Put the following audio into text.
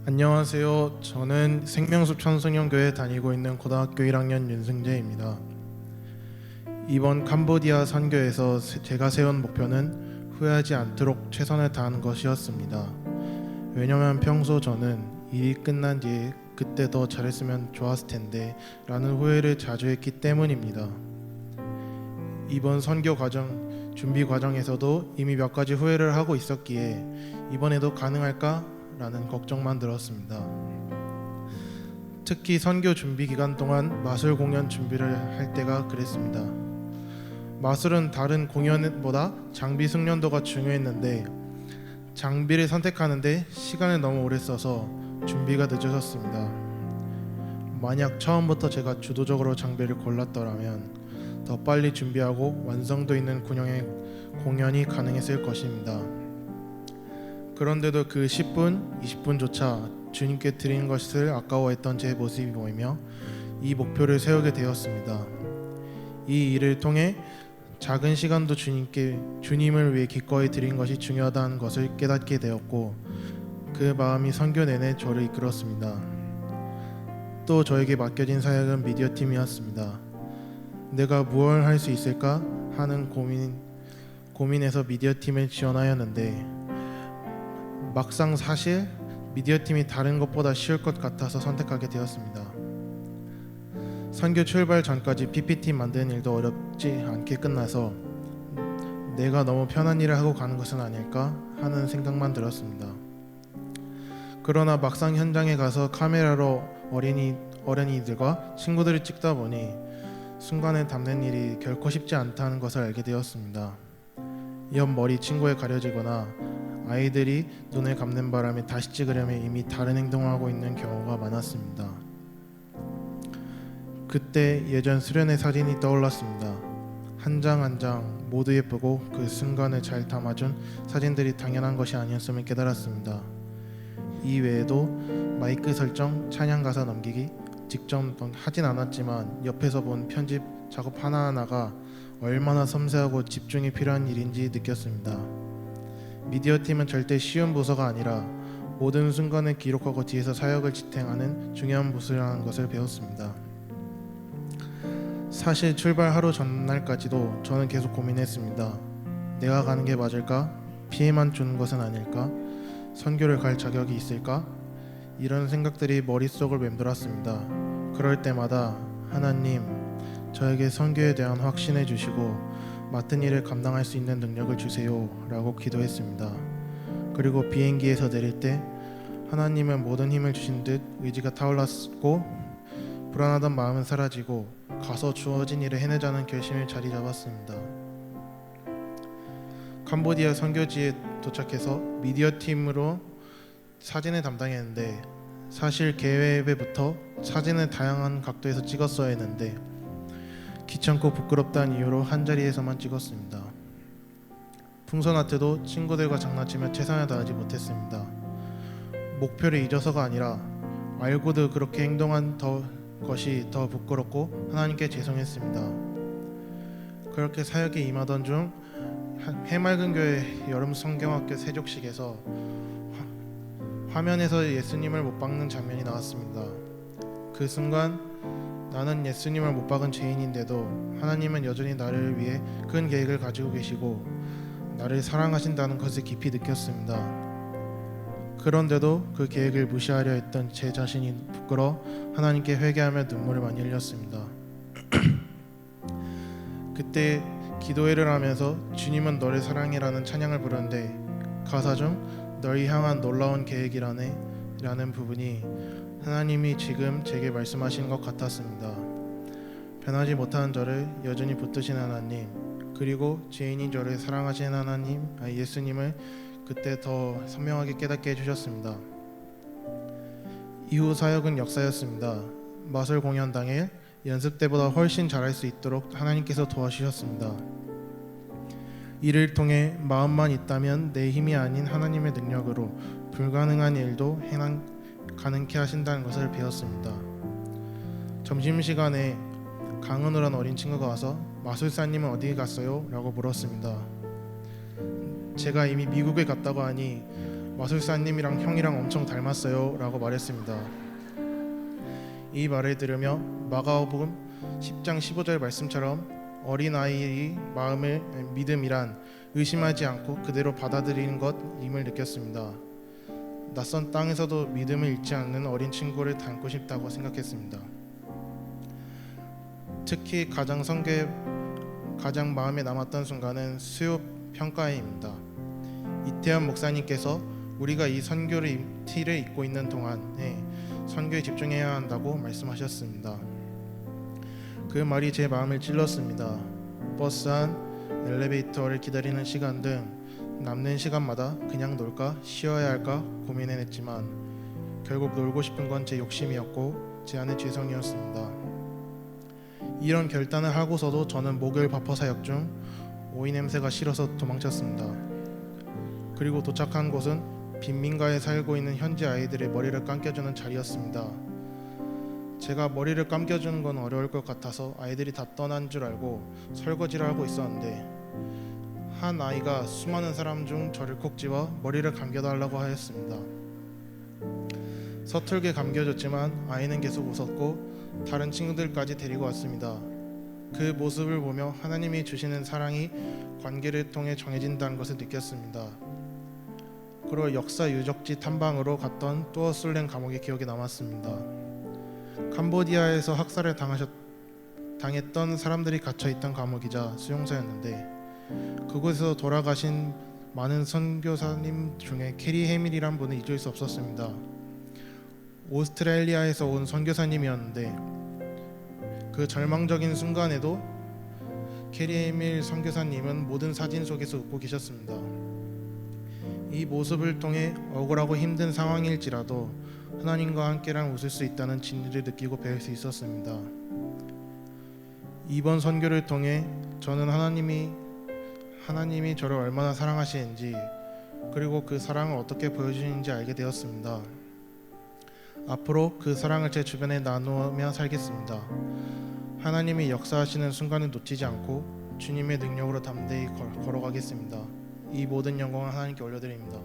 안녕하세요. 저는 생명숲 청소년교회 다니고 있는 고등학교 1학년 윤승재입니다. 이번 캄보디아 선교에서 제가 세운 목표는 후회하지 않도록 최선을 다하는 것이었습니다. 왜냐면 평소 저는 일이 끝난 뒤에 그때 더 잘했으면 좋았을 텐데 라는 후회를 자주 했기 때문입니다. 이번 선교 과정, 준비 과정에서도 이미 몇 가지 후회를 하고 있었기에 이번에도 가능할까? 라는 걱정만 들었습니다. 특히 선교 준비 기간 동안 마술 공연 준비를 할 때가 그랬습니다. 마술은 다른 공연보다 장비 숙련도가 중요했는데 장비를 선택하는데 시간을 너무 오래 써서 준비가 늦어졌습니다. 만약 처음부터 제가 주도적으로 장비를 골랐더라면 더 빨리 준비하고 완성도 있는 공연이 가능했을 것입니다. 그런데도 그 10분, 20분조차 주님께 드리는 것을 아까워했던 제 모습이 보이며 이 목표를 세우게 되었습니다. 이 일을 통해 작은 시간도 주님을 위해 기꺼이 드린 것이 중요하다는 것을 깨닫게 되었고 그 마음이 선교 내내 저를 이끌었습니다. 또 저에게 맡겨진 사역은 미디어팀이었습니다. 내가 무엇을 할 수 있을까 하는 고민에서 미디어팀에 지원하였는데 막상 사실 미디어팀이 다른 것보다 쉬울 것 같아서 선택하게 되었습니다. 선교 출발 전까지 PPT 만드는 일도 어렵지 않게 끝나서 내가 너무 편한 일을 하고 가는 것은 아닐까 하는 생각만 들었습니다. 그러나 막상 현장에 가서 카메라로 어린이들과 친구들을 찍다 보니 순간에 담는 일이 결코 쉽지 않다는 것을 알게 되었습니다. 옆머리 친구에 가려지거나 아이들이 눈을 감는 바람에 다시 찍으려면 이미 다른 행동을 하고 있는 경우가 많았습니다. 그때 예전 수련의 사진이 떠올랐습니다. 한 장 한 장 모두 예쁘고 그 순간을 잘 담아준 사진들이 당연한 것이 아니었음을 깨달았습니다. 이 외에도 마이크 설정, 찬양 가사 넘기기 직접 하진 않았지만 옆에서 본 편집 작업 하나하나가 얼마나 섬세하고 집중이 필요한 일인지 느꼈습니다. 미디어팀은 절대 쉬운 부서가 아니라 모든 순간을 기록하고 뒤에서 사역을 지탱하는 중요한 부서라는 것을 배웠습니다. 사실 출발 하루 전날까지도 저는 계속 고민했습니다. 내가 가는 게 맞을까? 피해만 주는 것은 아닐까? 선교를 갈 자격이 있을까? 이런 생각들이 머릿속을 맴돌았습니다. 그럴 때마다 하나님, 저에게 선교에 대한 확신을 주시고 맡은 일을 감당할 수 있는 능력을 주세요 라고 기도했습니다. 그리고 비행기에서 내릴 때 하나님은 모든 힘을 주신 듯 의지가 타올랐고 불안하던 마음은 사라지고 가서 주어진 일을 해내자는 결심을 자리 잡았습니다. 캄보디아 선교지에 도착해서 미디어팀으로 사진을 담당했는데 사실 계획부터 사진을 다양한 각도에서 찍었어야 했는데 귀찮고 부끄럽다는 이유로 한자리에서만 찍었습니다. 풍선 아트도 친구들과 장난치며 최선을 다하지 못했습니다. 목표를 잊어서가 아니라 알고도 그렇게 행동한 것이 더 부끄럽고 하나님께 죄송했습니다. 그렇게 사역에 임하던 중 해맑은 교회 여름 성경학교 세족식에서 화면에서 예수님을 못 박는 장면이 나왔습니다. 그 순간 나는 예수님을 못 박은 죄인인데도 하나님은 여전히 나를 위해 큰 계획을 가지고 계시고 나를 사랑하신다는 것을 깊이 느꼈습니다. 그런데도 그 계획을 무시하려 했던 제 자신이 부끄러워 하나님께 회개하며 눈물을 많이 흘렸습니다. 그때 기도회를 하면서 주님은 너를 사랑해라는 찬양을 부르는데 가사 중 널 향한 놀라운 계획이라는 부분이 하나님이 지금 제게 말씀하시는 것 같았습니다. 변하지 못하는 저를 여전히 붙드신 하나님, 그리고 죄인인 저를 사랑하시는 하나님, 예수님을 그때 더 선명하게 깨닫게 해주셨습니다. 이후 사역은 역사였습니다. 마술 공연 당일 연습 때보다 훨씬 잘할 수 있도록 하나님께서 도와주셨습니다. 이를 통해 마음만 있다면 내 힘이 아닌 하나님의 능력으로 불가능한 일도 가능케 하신다는 것을 배웠습니다. 점심시간에 강은우란 어린 친구가 와서 마술사님은 어디 갔어요? 라고 물었습니다. 제가 이미 미국에 갔다고 하니 마술사님이랑 형이랑 엄청 닮았어요 라고 말했습니다. 이 말을 들으며 마가복음 10장 15절 말씀처럼 어린아이의 마음을 믿음이란 의심하지 않고 그대로 받아들이는 것임을 느꼈습니다. 낯선 땅에서도 믿음을 잃지 않는 어린 친구를 닮고 싶다고 생각했습니다. 특히 가장 마음에 남았던 순간은 수요 평가회입니다. 이태원 목사님께서 우리가 이 선교를 티를 입고 있는 동안에 선교에 집중해야 한다고 말씀하셨습니다. 그 말이 제 마음을 찔렀습니다. 버스 안, 엘리베이터를 기다리는 시간 등 남는 시간마다 그냥 놀까 쉬어야 할까 고민해냈지만 결국 놀고 싶은 건 제 욕심이었고 제 안의 죄성이었습니다. 이런 결단을 하고서도 저는 목요일 바퍼 사역 중 오이 냄새가 싫어서 도망쳤습니다. 그리고 도착한 곳은 빈민가에 살고 있는 현지 아이들의 머리를 감겨주는 자리였습니다. 제가 머리를 감겨주는 건 어려울 것 같아서 아이들이 다 떠난 줄 알고 설거지를 하고 있었는데 한 아이가 수많은 사람 중 저를 콕 집어 머리를 감겨달라고 하였습니다. 서툴게 감겨줬지만 아이는 계속 웃었고 다른 친구들까지 데리고 왔습니다. 그 모습을 보며 하나님이 주시는 사랑이 관계를 통해 정해진다는 것을 느꼈습니다. 그리고 역사 유적지 탐방으로 갔던 뚜어술렌 감옥이 기억에 남았습니다. 캄보디아에서 학살을 당했던 사람들이 갇혀있던 감옥이자 수용소였는데 그곳에서 돌아가신 많은 선교사님 중에 캐리 해밀이란 분을 잊을 수 없었습니다. 오스트레일리아에서 온 선교사님이었는데 그 절망적인 순간에도 캐리 해밀 선교사님은 모든 사진 속에서 웃고 계셨습니다. 이 모습을 통해 억울하고 힘든 상황일지라도 하나님과 함께랑 웃을 수 있다는 진리를 느끼고 배울 수 있었습니다. 이번 선교를 통해 저는 하나님이 저를 얼마나 사랑하시는지 그리고 그 사랑을 어떻게 보여주시는지 알게 되었습니다. 앞으로 그 사랑을 제 주변에 나누며 살겠습니다. 하나님이 역사하시는 순간을 놓치지 않고 주님의 능력으로 담대히 걸어가겠습니다. 이 모든 영광을 하나님께 올려드립니다.